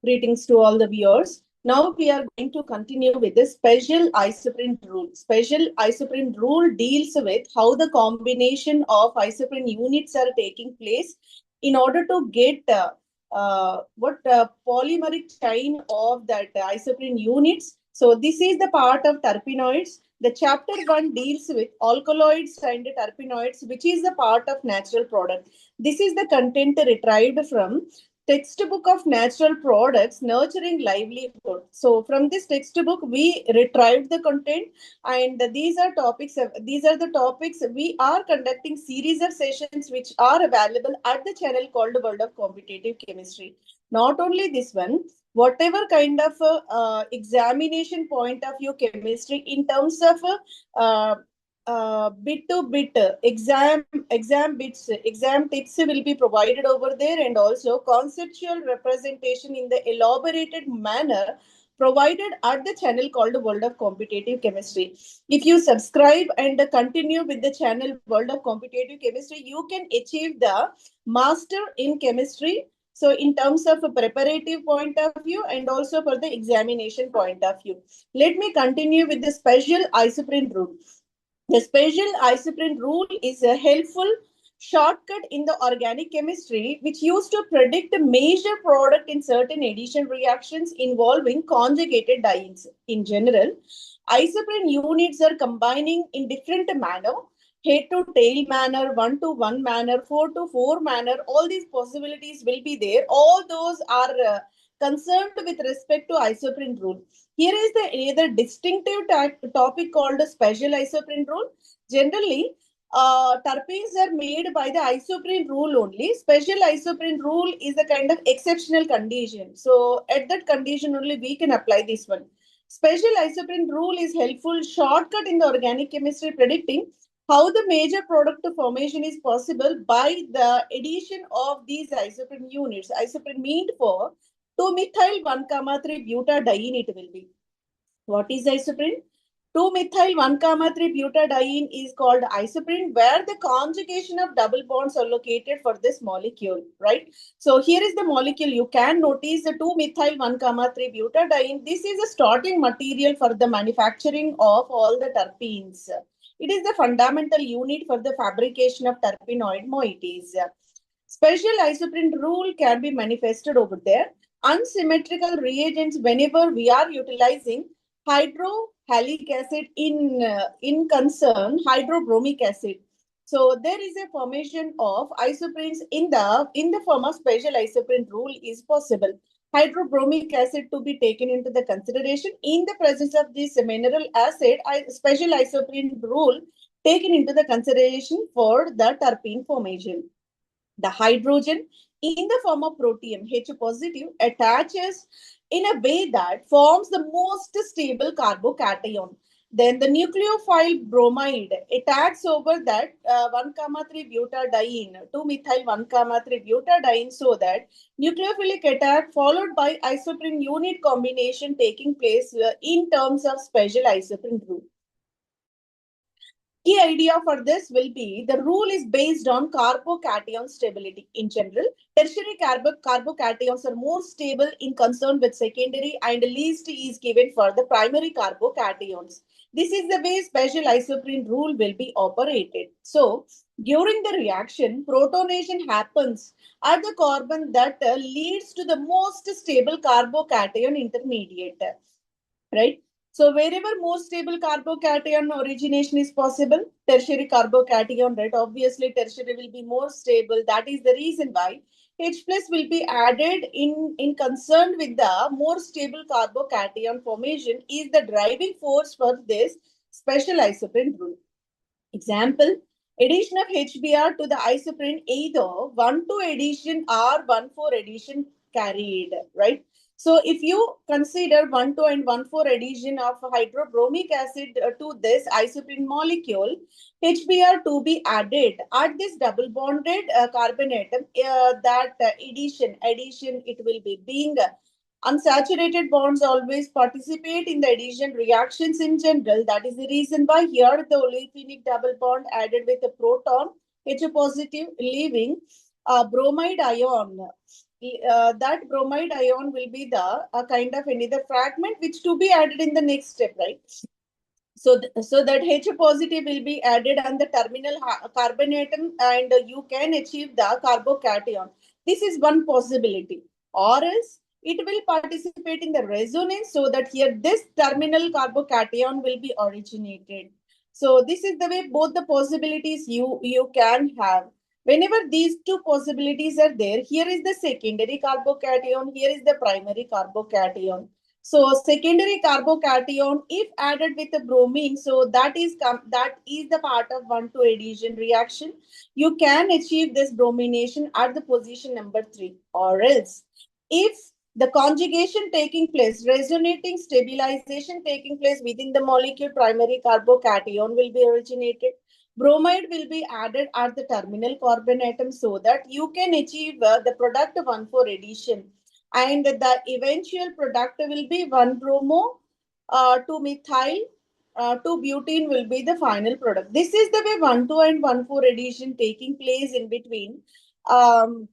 Greetings to all the viewers. Now we are going to continue with the special isoprene rule. Special isoprene rule deals with how the combination of isoprene units are taking place in order to get what polymeric chain of that isoprene units. So this is the part of terpenoids. The chapter 1 deals with alkaloids and terpenoids, which is the part of natural product. This is the content retrieved from textbook of natural products nurturing livelihood. So from this textbook we retrieved the content, and these are the topics we are conducting series of sessions which are available at the channel called World of Competitive Chemistry. Not only this one, whatever kind of examination point of view chemistry in terms of bit to bit exam bits exam tips will be provided over there, and also conceptual representation in the elaborated manner provided at the channel called World of Competitive Chemistry. If you subscribe and continue with the channel World of Competitive Chemistry, you can achieve the master in chemistry, so in terms of a preparative point of view and also for the examination point of view. Let me continue with the special isoprene rule. The special isoprene rule is a helpful shortcut in the organic chemistry which used to predict a major product in certain addition reactions involving conjugated dienes. In general, isoprene units are combining in different manner, head to tail manner, one to one manner, four to four manner. All these possibilities will be there. All those are concerned with respect to isoprene rule. Here is the another distinctive topic called a special isoprene rule. Generally, terpenes are made by the isoprene rule only. Special isoprene rule is a kind of exceptional condition. So at that condition only we can apply this one. Special isoprene rule is helpful shortcut in the organic chemistry predicting how the major product formation is possible by the addition of these isoprene units. Isoprene meant for 2-methyl 1,3 butadiene it will be. What is isoprene? 2-methyl 1,3 butadiene is called isoprene, where the conjugation of double bonds are located for this molecule, right? So here is the molecule. You can notice the 2-methyl 1,3 butadiene. This is a starting material for the manufacturing of all the terpenes. It is the fundamental unit for the fabrication of terpenoid moieties. Special isoprene rule can be manifested over there. Unsymmetrical reagents whenever we are utilizing hydrohalic acid in concern hydrobromic acid. So there is a formation of isoprenes in the form of special isoprene rule is possible. Hydrobromic acid to be taken into the consideration in the presence of this mineral acid. Special isoprene rule taken into the consideration for the terpene formation. The hydrogen in the form of protium H positive attaches in a way that forms the most stable carbocation. Then the nucleophile bromide attacks over that 1,3 butadiene, 2-methyl 1,3 butadiene, so that nucleophilic attack followed by isoprene unit combination taking place in terms of special isoprene rule. Key idea for this will be the rule is based on carbocation stability. In general, tertiary carbocations are more stable in concern with secondary, and least is given for the primary carbocations. This is the way special isoprene rule will be operated. So, during the reaction, protonation happens at the carbon that leads to the most stable carbocation intermediate, right? So wherever more stable carbocation origination is possible, tertiary carbocation, right? Obviously, tertiary will be more stable. That is the reason why H plus will be added in concern with the more stable carbocation formation is the driving force for this special isoprene rule. Example, addition of HBr to the isoprene either 1,2 addition or 1,4 addition carried, right? So if you consider 1,2 and 1,4 addition of hydrobromic acid to this isoprene molecule, HBr to be added at this double bonded carbon atom, that addition it will be being unsaturated bonds always participate in the addition reactions in general. That is the reason why here the olefinic double bond added with a proton H positive leaving a bromide ion that bromide ion will be the a kind of another fragment which to be added in the next step, right? So that H positive will be added on the terminal carbon atom, and you can achieve the carbocation. This is one possibility. Or else it will participate in the resonance, so that here this terminal carbocation will be originated. So this is the way both the possibilities you can have. Whenever these two possibilities are there, here is the secondary carbocation, here is the primary carbocation. So secondary carbocation, if added with the bromine, so that is the part of 1,2 addition reaction. You can achieve this bromination at the position number 3. Or else, if the conjugation taking place, resonating stabilization taking place within the molecule, primary carbocation will be originated. Bromide will be added at the terminal carbon atom, so that you can achieve the product 1,4 addition, and the eventual product will be 1 bromo, 2 methyl, 2 butene will be the final product. This is the way 1,2 and 1,4 addition taking place in between um,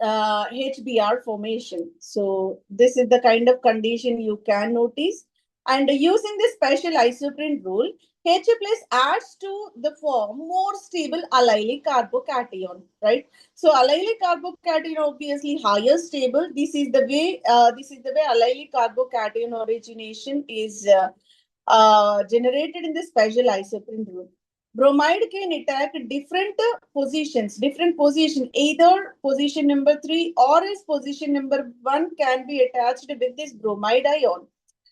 HBr formation. So this is the kind of condition you can notice. And using the special isoprene rule, H plus adds to the form more stable allylic carbocation, right? So allylic carbocation obviously higher stable. This is the way allylic carbocation origination is generated in the special isoprene rule. Bromide can attack different position, either position number 3 or its position number 1 can be attached with this bromide ion.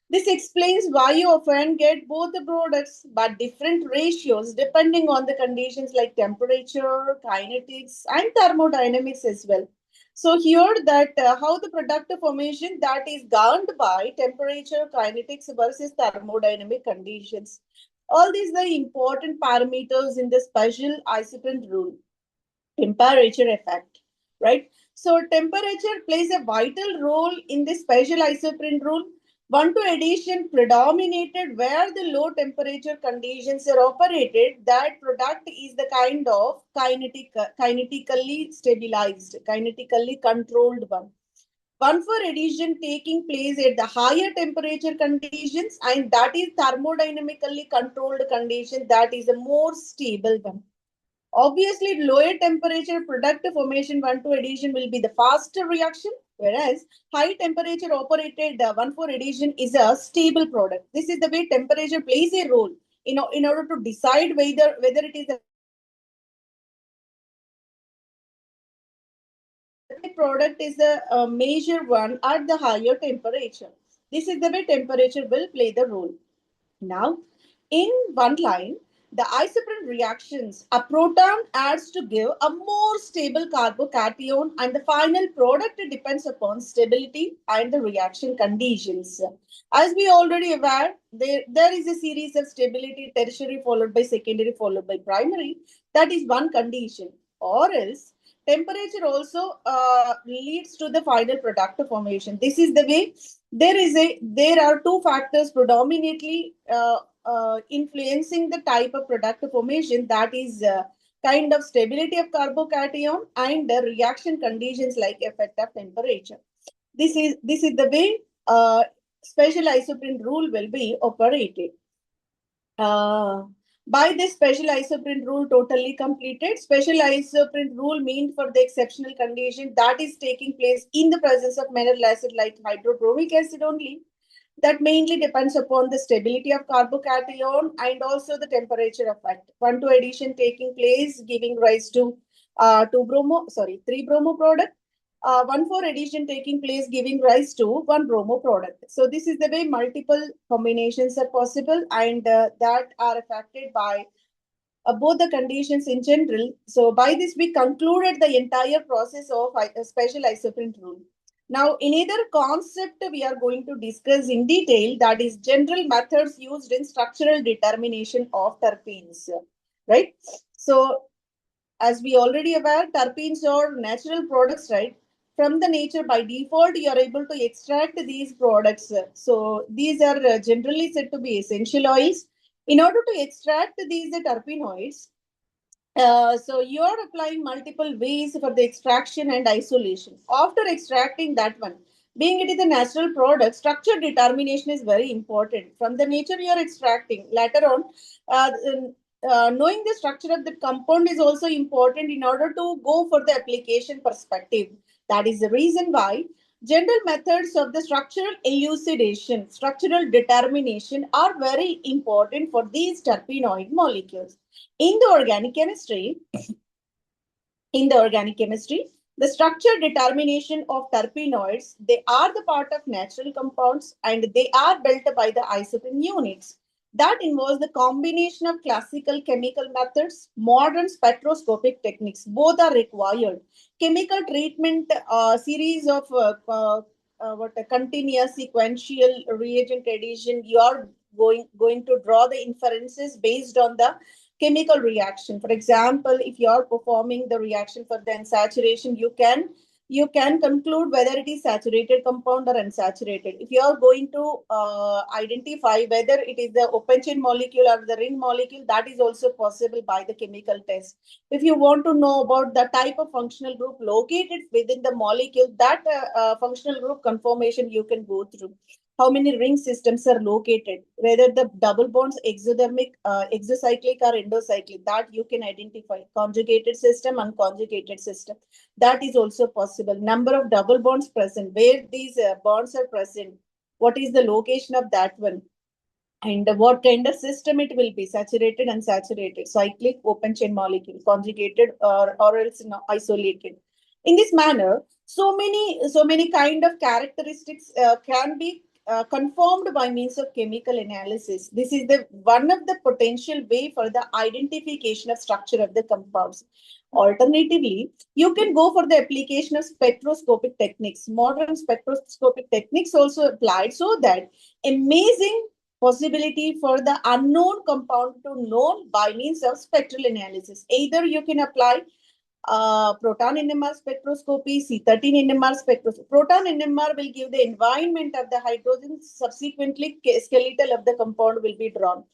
This explains why you often get both the products but different ratios depending on the conditions like temperature, kinetics, and thermodynamics as well. So here that how the product formation that is governed by temperature, kinetics versus thermodynamic conditions. All these are important parameters in the special isoprene rule. Temperature effect, right? So temperature plays a vital role in the special isoprene rule. 1,2 addition predominated where the low temperature conditions are operated. That product is the kind of kinetically stabilized, kinetically controlled one. 1,4 addition taking place at the higher temperature conditions, and that is thermodynamically controlled condition, that is a more stable one. Obviously, lower temperature product formation 1,2 addition will be the faster reaction, whereas high temperature operated 1,4 addition is a stable product. This is the way temperature plays a role in order to decide whether it is a product is a major one at the higher temperature. This is the way temperature will play the role. Now, in one line, the isoprene reactions, a proton adds to give a more stable carbocation, and the final product depends upon stability and the reaction conditions. As we already aware, there is a series of stability, tertiary followed by secondary followed by primary. That is one condition. Or else, temperature also leads to the final product formation. This is the way there are two factors predominantly influencing the type of product formation, that is kind of stability of carbocation and the reaction conditions like effect of temperature. This is the way special isoprene rule will be operated. uh, by this special isoprene rule totally completed. Special isoprene rule means for the exceptional condition that is taking place in the presence of mineral acid like hydrobromic acid only. That mainly depends upon the stability of carbocation and also the temperature effect. 1,2 addition taking place, giving rise to 3 bromo product. 1,4 addition taking place, giving rise to 1 bromo product. So this is the way multiple combinations are possible, and that are affected by both the conditions in general. So by this, we concluded the entire process of special isoprene rule. Now, another concept we are going to discuss in detail, that is general methods used in structural determination of terpenes, right? So as we already aware, terpenes are natural products, right? From the nature, by default, you are able to extract these products. So these are generally said to be essential oils. In order to extract these terpenoids, So you're applying multiple ways for the extraction and isolation. After extracting that one, being it is a natural product, structure determination is very important. From the nature you're extracting, later on, knowing the structure of the compound is also important in order to go for the application perspective. That is the reason why general methods of the structural elucidation, structural determination are very important for these terpenoid molecules. In the organic chemistry, in the organic chemistry, the structure determination of terpenoids, they are the part of natural compounds and they are built by the isoprene units. That involves the combination of classical chemical methods, modern spectroscopic techniques. Both are required. Chemical treatment series of what a continuous sequential reagent addition. You are going to draw the inferences based on the chemical reaction. For example, if you are performing the reaction for the unsaturation, you can conclude whether it is saturated compound or unsaturated. If you are going to identify whether it is the open chain molecule or the ring molecule, that is also possible by the chemical test. If you want to know about the type of functional group located within the molecule, that functional group conformation you can go through. How many ring systems are located, whether the double bonds exothermic, exocyclic or endocyclic, that you can identify. Conjugated system, unconjugated system, that is also possible. Number of double bonds present, where these bonds are present, what is the location of that one, and what kind of system it will be: saturated, unsaturated, cyclic, open chain molecule, conjugated, or else isolated. In this manner, so many kind of characteristics can be confirmed by means of chemical analysis. This is the one of the potential way for the identification of structure of the compounds. Alternatively, you can go for the application of spectroscopic techniques. Modern spectroscopic techniques also applied, so that amazing possibility for the unknown compound to known by means of spectral analysis. Either you can apply proton NMR spectroscopy, C13 NMR spectroscopy. Proton NMR will give the environment of the hydrogen, subsequently skeletal of the compound will be drawn.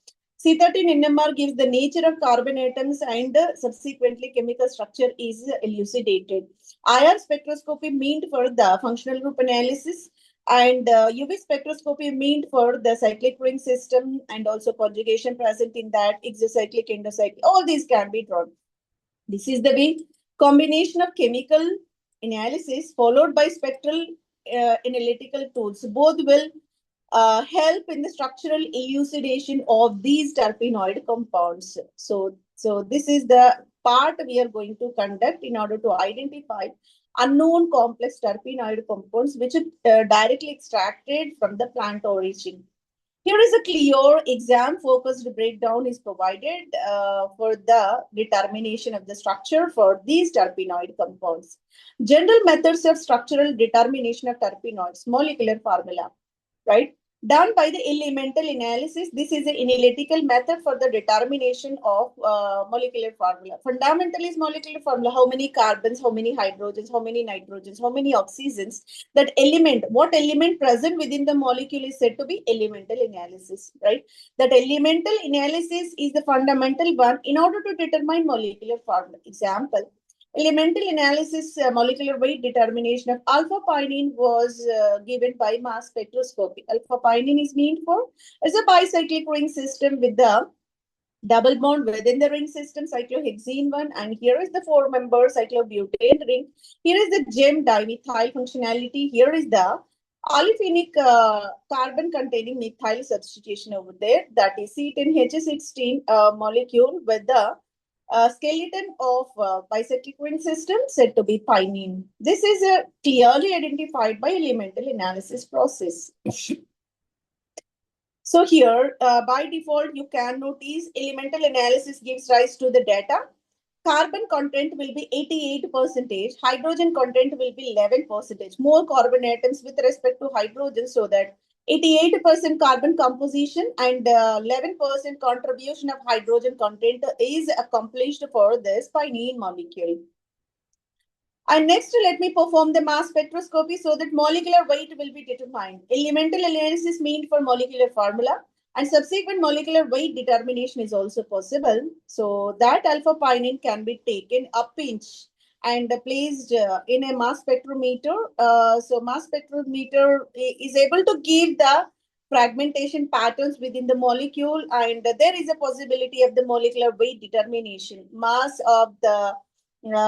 C13 NMR gives the nature of carbon atoms and subsequently chemical structure is elucidated. IR spectroscopy meant for the functional group analysis, and UV spectroscopy meant for the cyclic ring system and also conjugation present in that, exocyclic, endocyclic, all these can be drawn. This is the way combination of chemical analysis followed by spectral analytical tools. Both will help in the structural elucidation of these terpenoid compounds. So this is the part we are going to conduct in order to identify unknown complex terpenoid compounds which are directly extracted from the plant origin. Here is a clear exam-focused breakdown is provided for the determination of the structure for these terpenoid compounds. General methods of structural determination of terpenoids, molecular formula, right? Done by the elemental analysis. This is an analytical method for the determination of molecular formula. Fundamental is molecular formula: how many carbons, how many hydrogens, how many nitrogens, how many oxygens. That element, what element present within the molecule is said to be elemental analysis, right? That elemental analysis is the fundamental one in order to determine molecular formula. Example: elemental analysis, molecular weight determination of alpha pinene was given by mass spectroscopy. Alpha pinene is meant for as a bicyclic ring system with the double bond within the ring system, cyclohexene one, and here is the four-member cyclobutane ring. Here is the gem dimethyl functionality. Here is the olefinic carbon-containing methyl substitution over there. That is C10H16 molecule with the skeleton of bicyclic ring system said to be pinene. This is clearly identified by elemental analysis process. So here, by default, you can notice elemental analysis gives rise to the data. Carbon content will be 88%, hydrogen content will be 11%. More carbon atoms with respect to hydrogen, so that 88% carbon composition and 11% contribution of hydrogen content is accomplished for this pinene molecule. And next, let me perform the mass spectroscopy so that molecular weight will be determined. Elemental analysis meant for molecular formula. And subsequent molecular weight determination is also possible. So that alpha pinene can be taken a pinch and placed in a mass spectrometer. So mass spectrometer is able to give the fragmentation patterns within the molecule, and there is a possibility of the molecular weight determination, mass of the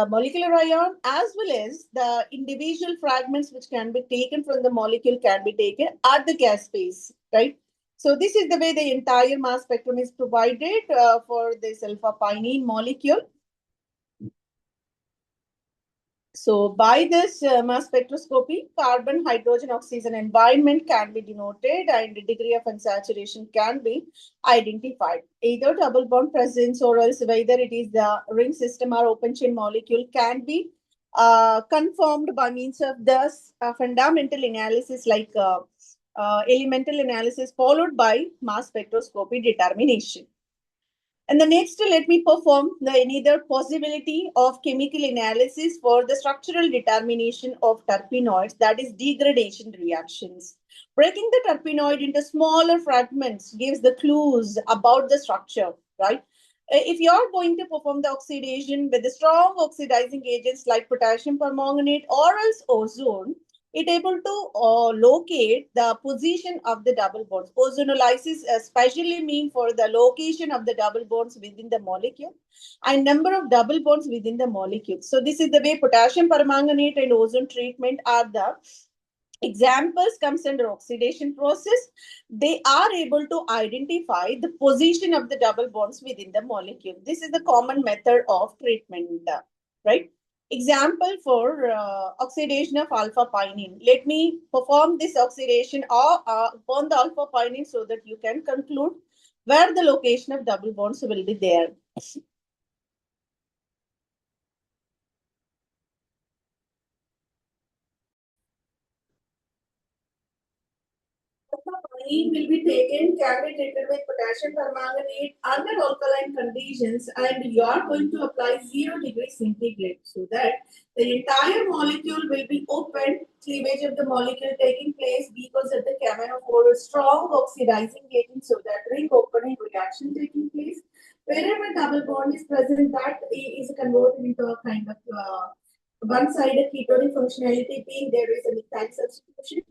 molecular ion, as well as the individual fragments which can be taken from the molecule can be taken at the gas phase, right? So this is the way the entire mass spectrum is provided for this alpha pinene molecule. So by this mass spectroscopy, carbon, hydrogen, oxygen environment can be denoted and the degree of unsaturation can be identified. Either double bond presence or else whether it is the ring system or open chain molecule can be confirmed by means of the fundamental analysis like elemental analysis followed by mass spectroscopy determination. And the next, let me perform the another possibility of chemical analysis for the structural determination of terpenoids, that is degradation reactions. Breaking the terpenoid into smaller fragments gives the clues about the structure, right? If you're going to perform the oxidation with the strong oxidizing agents like potassium permanganate or else ozone, it able to locate the position of the double bonds. Ozonolysis especially mean for the location of the double bonds within the molecule and number of double bonds within the molecule. So this is the way potassium permanganate and ozone treatment are the examples comes under oxidation process. They are able to identify the position of the double bonds within the molecule. This is the common method of treatment, right? Example for oxidation of alpha pinene. Let me perform this oxidation upon the alpha pinene so that you can conclude where the location of double bonds will be there. Protein will be taken, can be treated with potassium permanganate under alkaline conditions, and you are going to apply 0 degrees centigrade so that the entire molecule will be open, cleavage of the molecule taking place because of the camenophore strong oxidizing agent, so that ring opening reaction taking place. Wherever double bond is present, that is converted into a kind of one-sided ketonic functionality, being there is a methyl substitution.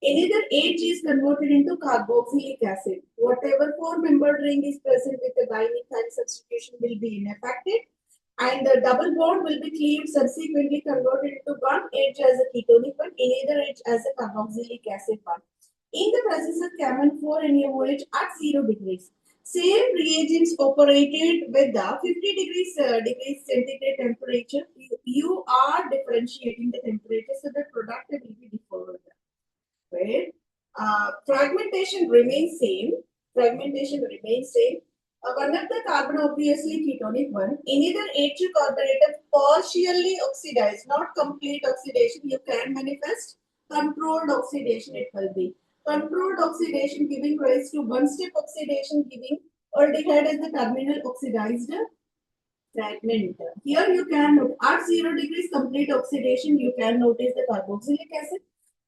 Another H is converted into carboxylic acid. Whatever four-membered ring is present with the dimethyl substitution will be ineffective, and the double bond will be cleaved, subsequently converted into one H as a ketonic one, another H as a carboxylic acid one. In the presence of camphor and NaOH at 0 degrees, same reagents operated with the 50 degrees centigrade temperature. You are differentiating the temperature, so the product will be different. Where fragmentation remains same. Fragmentation remains same. One of the carbon obviously ketonic one. Another H2 carbonated partially oxidized, not complete oxidation. You can manifest controlled oxidation. It will be controlled oxidation giving rise to one-step oxidation, giving aldehyde as the terminal oxidized fragment. Here you can note at 0 degrees complete oxidation. You can notice the carboxylic acid.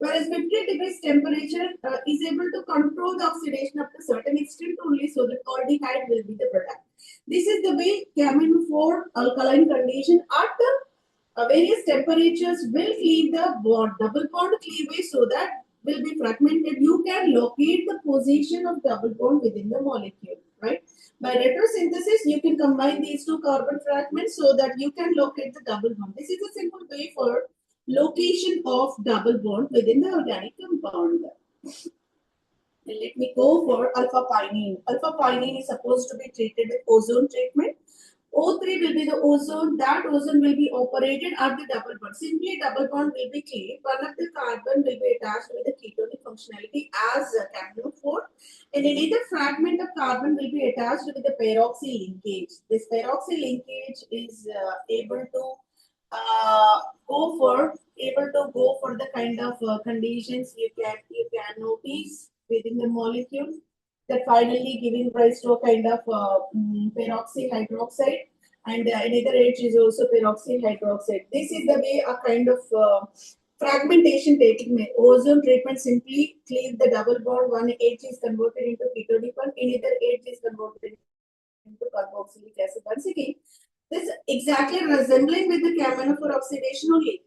Whereas 50 degrees temperature is able to control the oxidation up to a certain extent only, so that aldehyde will be the product. This is the way camphor alkaline condition at various temperatures will cleave the bond, double bond cleavage, so that will be fragmented. You can locate the position of double bond within the molecule, right? By retrosynthesis, you can combine these two carbon fragments so that you can locate the double bond. This is a simple way for location of double bond within the organic compound. And let me go for alpha pinene. Alpha pinene is supposed to be treated with ozone treatment. O3 will be the ozone. That ozone will be operated at the double bond. Simply double bond will be cleaved. One of the carbon will be attached with the ketonic functionality as a camphor. And another fragment of carbon will be attached with the peroxy linkage. This peroxy linkage is able to go for the kind of conditions you can notice within the molecule, that finally giving rise to a kind of peroxy hydroxide, and another H is also peroxy hydroxide. This is the way a kind of Fragmentation taking ozone treatment simply cleave the double bond. One H is converted into ketonic one, another H is converted into carboxylic acid. Once again, this exactly resembling with the camino for oxidation only.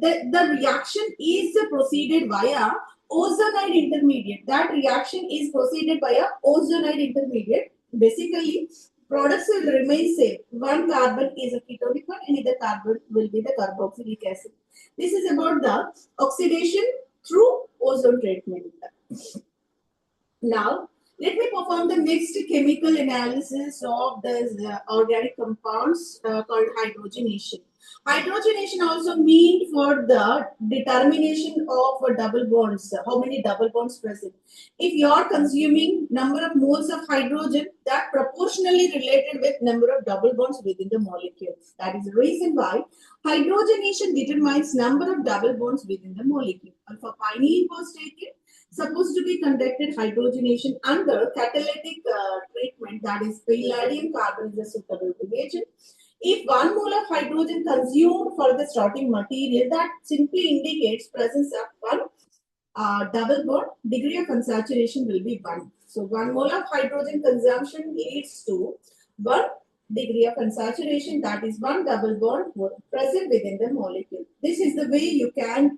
The reaction is proceeded via ozonide intermediate. That reaction is proceeded via ozonide intermediate. Basically, products will remain same. One carbon is a ketonic one, and another carbon will be the carboxylic acid. This is about the oxidation through ozone treatment. Now, let me perform the next chemical analysis of the organic compounds called hydrogenation. Hydrogenation also means for the determination of double bonds, how many double bonds present. If you are consuming number of moles of hydrogen, that proportionally related with number of double bonds within the molecule. That is the reason why hydrogenation determines number of double bonds within the molecule. Alpha pinene was taken, supposed to be conducted hydrogenation under catalytic treatment, that is palladium carbon is a suitable reagent. If 1 mole of hydrogen consumed for the starting material, that simply indicates presence of one double bond, degree of unsaturation will be 1. So 1 mole of hydrogen consumption leads to 1 degree of unsaturation, that is 1 double bond present within the molecule. This is the way you can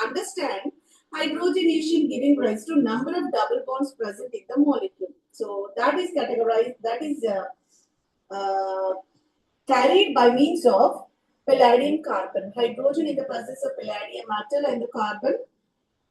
understand hydrogenation giving rise to number of double bonds present in the molecule. So that is categorized, that is carried by means of palladium carbon. Hydrogen in the presence of palladium metal and the carbon,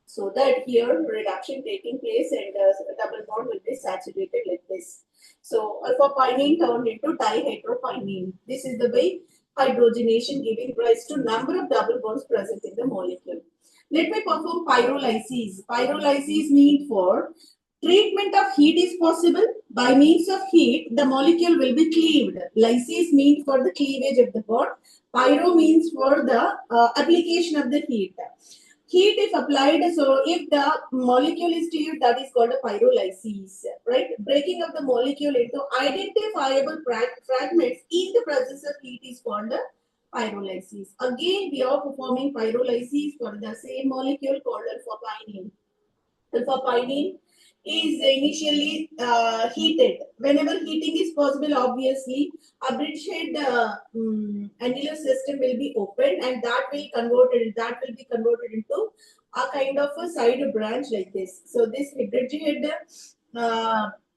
so that here reduction taking place and double bond will be saturated like this. So alpha pinene turned into dihydropinene. This is the way hydrogenation giving rise to number of double bonds present in the molecule. Let me perform pyrolysis. Pyrolysis means for treatment of heat is possible. By means of heat, the molecule will be cleaved. Lysis means for the cleavage of the bond. Pyro means for the application of the heat. Heat if applied, so if the molecule is cleaved, that is called a pyrolysis, right? Breaking of the molecule into identifiable fragments in the presence of heat is called a pyrolysis. Again, we are performing pyrolysis for the same molecule called alpha pinene. Alpha pinene is initially heated. Whenever heating is possible, obviously, a bridgehead annular system will be opened, and that will be converted into a kind of a side branch like this. So this bridgehead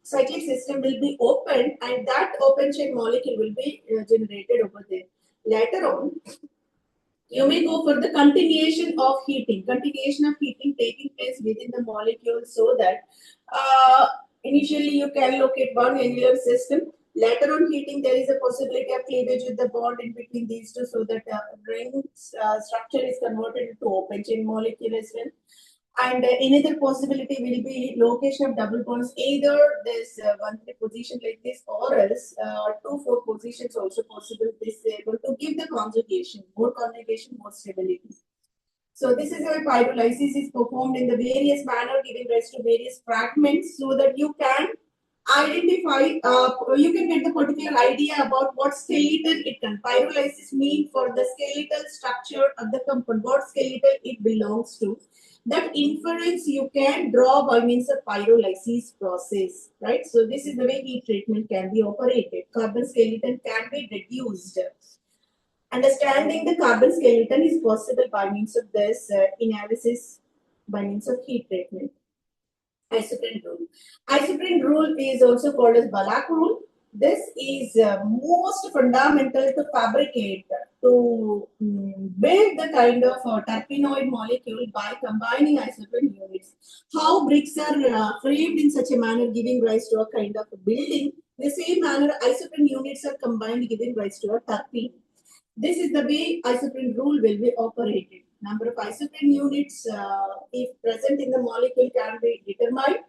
cyclic system will be opened, and that open chain molecule will be generated over there. Later on, you may go for the continuation of heating taking place within the molecule, so that initially you can locate one annular system. Later on heating, there is a possibility of cleavage with the bond in between these two, so that ring structure is converted into open chain molecule as well. And another possibility will be location of double bonds, either this 1-3 position like this, or else 2-4 positions also possible. This is able to give the conjugation, more stability. So this is how pyrolysis is performed in the various manner, giving rise to various fragments, so that you can identify, you can get the particular idea about what skeleton it can. Pyrolysis means for the skeletal structure of the compound, what skeleton it belongs to. That inference you can draw by means of pyrolysis process, right? So this is the way heat treatment can be operated. Carbon skeleton can be reduced. Understanding the carbon skeleton is possible by means of this analysis by means of heat treatment. Isoprene rule. Isoprene rule is also called as Balak rule. This is most fundamental to fabricate, to build the kind of terpenoid molecule by combining isoprene units. How bricks are framed in such a manner, giving rise to a kind of a building. The same manner, isoprene units are combined, giving rise to a terpene. This is the way isoprene rule will be operated. Number of isoprene units, if present in the molecule, can be determined,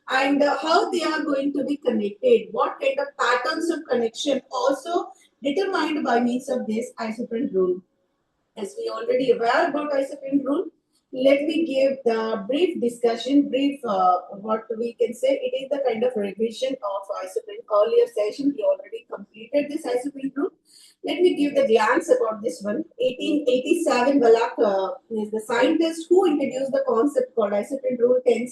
and how they are going to be connected, what kind of patterns of connection also determined by means of this isoprene rule. As we already aware about isoprene rule, let me give the brief discussion, what we can say. It is the kind of revision of isoprene. Earlier session, we already completed this isoprene group. Let me give the glance about this one. 1887, Balak is the scientist who introduced the concept called isoprene rule 10,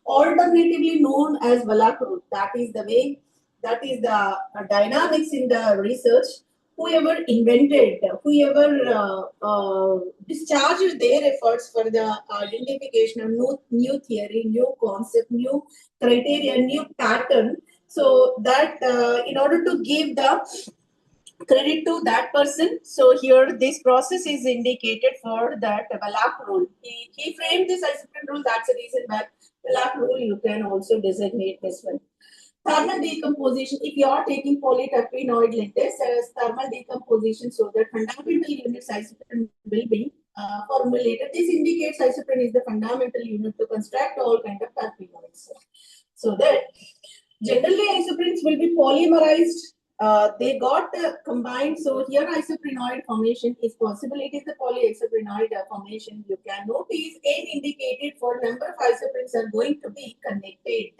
alternatively known as Balak rule. That is the way, that is the dynamics in the research. Whoever invented, whoever discharged their efforts for the identification of new theory, new concept, new criteria, new pattern. So that in order to give the credit to that person. So here this process is indicated for that Balak rule. He framed this isoprene rule. That's the reason why Balak rule you can also designate this one. Thermal decomposition. If you are taking polyterpenoid like this, thermal decomposition, so the fundamental units isoprene will be formulated. This indicates isoprene is the fundamental unit to construct all kind of terpenoids. So that generally isoprenes will be polymerized. They got combined. So here isoprenoid formation is possible. It is the polyisoprenoid formation. You can notice N indicated for number of isoprenes are going to be connected.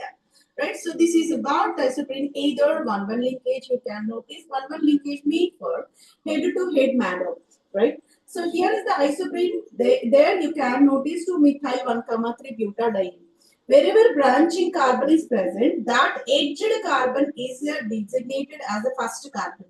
Right. So this is about isoprene either one-one linkage. You can notice one-one linkage made for head-to-head manner. Right. So here is the isoprene. There you can notice 2-methyl 1,3 butadiene. Wherever branching carbon is present, that edged carbon is designated as the first carbon.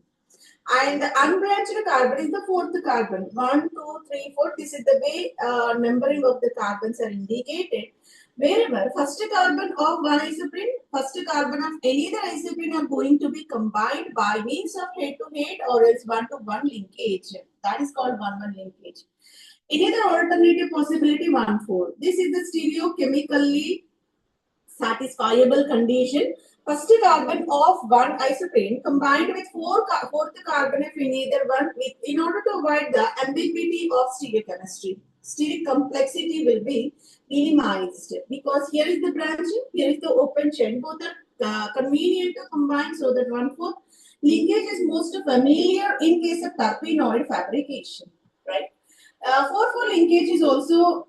And the unbranched carbon is the fourth carbon. 1, 2, 3, 4. This is the way numbering of the carbons are indicated. Wherever first carbon of one isoprene, first carbon of any other isoprene are going to be combined by means of head-to-head or else one-to-one linkage. That is called one-one linkage. Any other alternative possibility 1,4. This is the stereochemically satisfiable condition. First carbon of one isoprene combined with fourth carbon of either one in order to avoid the ambiguity of stereochemistry. Steric complexity will be minimized because here is the branching, here is the open chain. Both are convenient to combine so that 1,4 linkage is most familiar in case of terpenoid fabrication, right? 4,4 linkage is also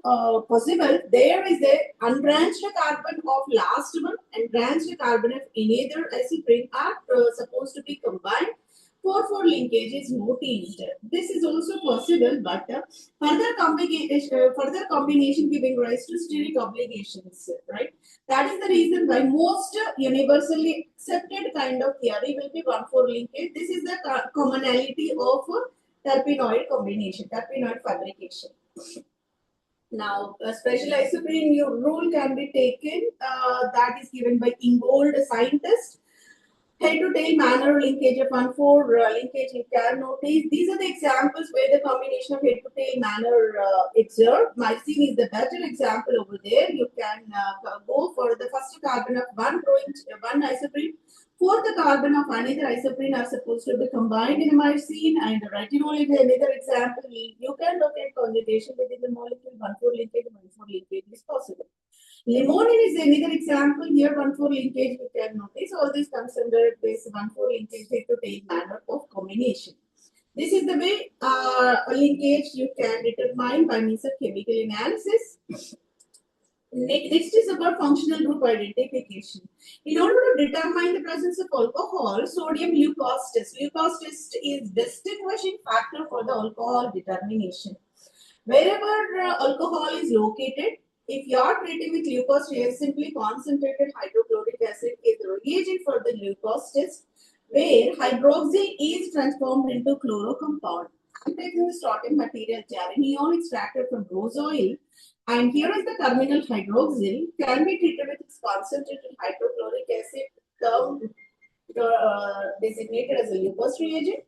possible. There is a unbranched carbon of last one and branched carbon of any other isoprene are supposed to be combined. 4,4 linkage is noticed. This is also possible, but further combination giving rise to steric obligations, right? That is the reason why most universally accepted kind of theory will be 1,4 linkage. This is the commonality of terpenoid combination, terpenoid fabrication. Now, a special isoprene rule can be taken that is given by Ingold, scientist. Head-to-tail manner linkage of 1,4 linkage you can notice. These are the examples where the combination of head-to-tail manner exert. Mycene is the better example over there. You can go for the first carbon of one isoprene. Fourth carbon of another isoprene are supposed to be combined in a mycene, and retinol is another example. You can look at conjugation within the molecule. 1,4 linkage, 1,4 linkage is possible. Limonene is another example. Here 1,4 linkage you can notice. All this comes under this 1,4 linkage head-to-tail manner of combination. This is the way a linkage you can determine by means of chemical analysis. Next is about functional group identification. In order to determine the presence of alcohol, sodium glucose test. Glucose test is distinguishing factor for the alcohol determination. Wherever alcohol is located, if you are treating with glucose, simply concentrated hydrochloric acid is the reagent for the glucose test, where hydroxyl is transformed into chloro compound. I'm taking the starting material geraniol extracted from rose oil, and here is the terminal hydroxyl can be treated with concentrated hydrochloric acid, termed designated as a glucose reagent.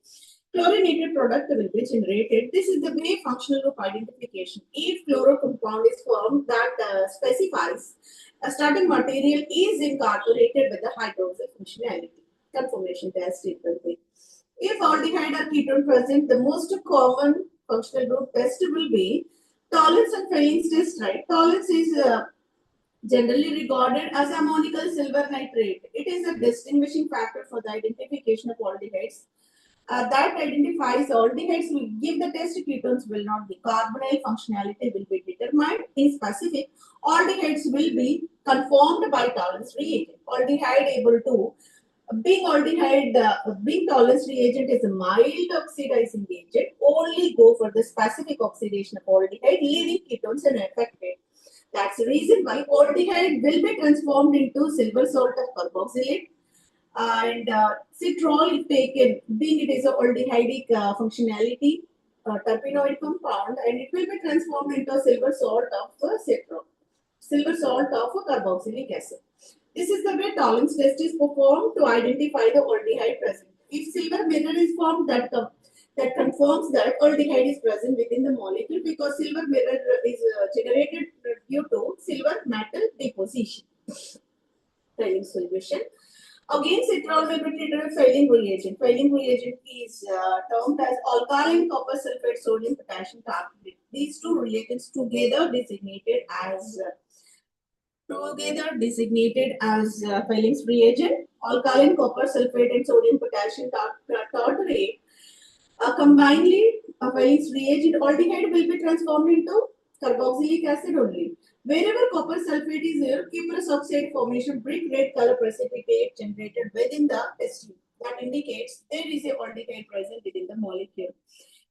Chlorinated product will be generated. This is the way functional group identification. If chloro compound is formed, that specifies a starting material is incorporated with the hydroxyl functionality. Conformation test it will be. If aldehyde or ketone present, the most common functional group test will be Tollens and Fellings test, right? Tollens is generally regarded as ammonical silver nitrate. It is a distinguishing factor for the identification of aldehydes. That identifies aldehydes will give the test, ketones will not be. Carbonyl functionality will be determined terpenoid. In specific, aldehydes will be conformed by tolerance reagent. Aldehyde able to being tolerance reagent is a mild oxidizing agent. Only go for the specific oxidation of aldehyde, leaving ketones unaffected. That's the reason why aldehyde will be transformed into silver salt of carboxylate. And citrol, if taken, being it is a aldehydic functionality, terpenoid compound, and it will be transformed into a silver salt of citrol, silver salt of carboxylic acid. This is the way tolerance test is performed to identify the aldehyde present. If silver mirror is formed, that confirms that aldehyde is present within the molecule, because silver mirror is generated due to silver metal deposition. Failing solution. Again, citrol will be treated with failing reagent. Failing reagent is termed as alkaline copper sulfate sodium potassium carbonate. These two reagents together designated as Fehling's reagent. Alkaline copper sulfate and sodium potassium tartrate. Combinedly, Fehling's reagent aldehyde will be transformed into carboxylic acid only. Wherever copper sulfate is there, cuprous oxide formation, brick red color precipitate generated within the test tube. That indicates there is a aldehyde present within the molecule.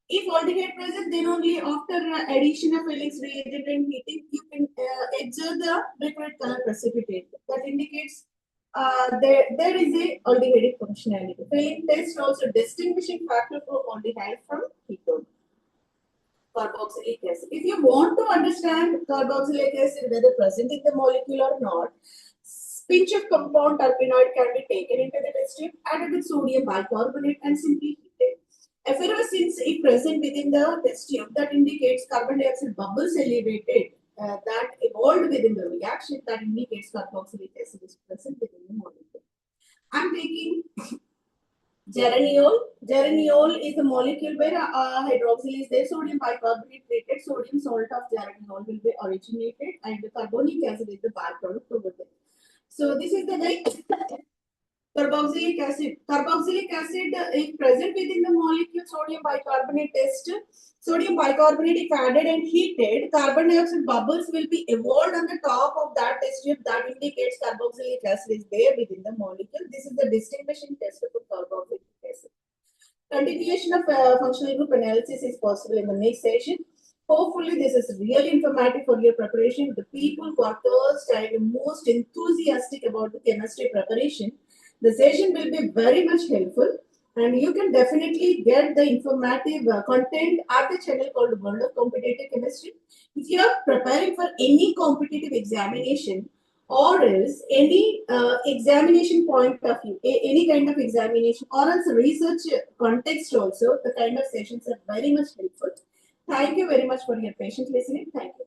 If aldehyde present, then only after addition of Fehling's reagent and heating, you can observe the brick red color precipitate. That indicates there is a aldehydic functionality. Fehling test also distinguishing factor for aldehyde from ketone. Carboxylic acid. If you want to understand carboxylic acid whether present in the molecule or not, pinch of compound terpenoid can be taken into the test tube, added with sodium bicarbonate and simply heated. Effervescence is present within the test tube, that indicates carbon dioxide bubbles elevated that evolved within the reaction, that indicates carboxylic acid is present within the molecule. I'm taking geraniol. Geraniol is a molecule where hydroxyl is there. Sodium bicarbonate treated sodium salt of geraniol will be originated, and the carbonic acid is the byproduct over there. So this is the way carboxylic acid. Carboxylic acid is present within the molecule. Sodium bicarbonate test. Sodium bicarbonate, if added and heated, carbon dioxide bubbles will be evolved on the top of that test tube. That indicates carboxylic acid is there within the molecule. This is the distinguishing test for carboxylic acid. Continuation of functional group analysis is possible in the next session. Hopefully, this is really informative for your preparation. The people who are thirst and most enthusiastic about the chemistry preparation, the session will be very much helpful, and you can definitely get the informative content at the channel called World of Competitive Chemistry. If you are preparing for any competitive examination or else any examination point of view, any kind of examination or else research context also, the kind of sessions are very much helpful. Thank you very much for your patient listening. Thank you.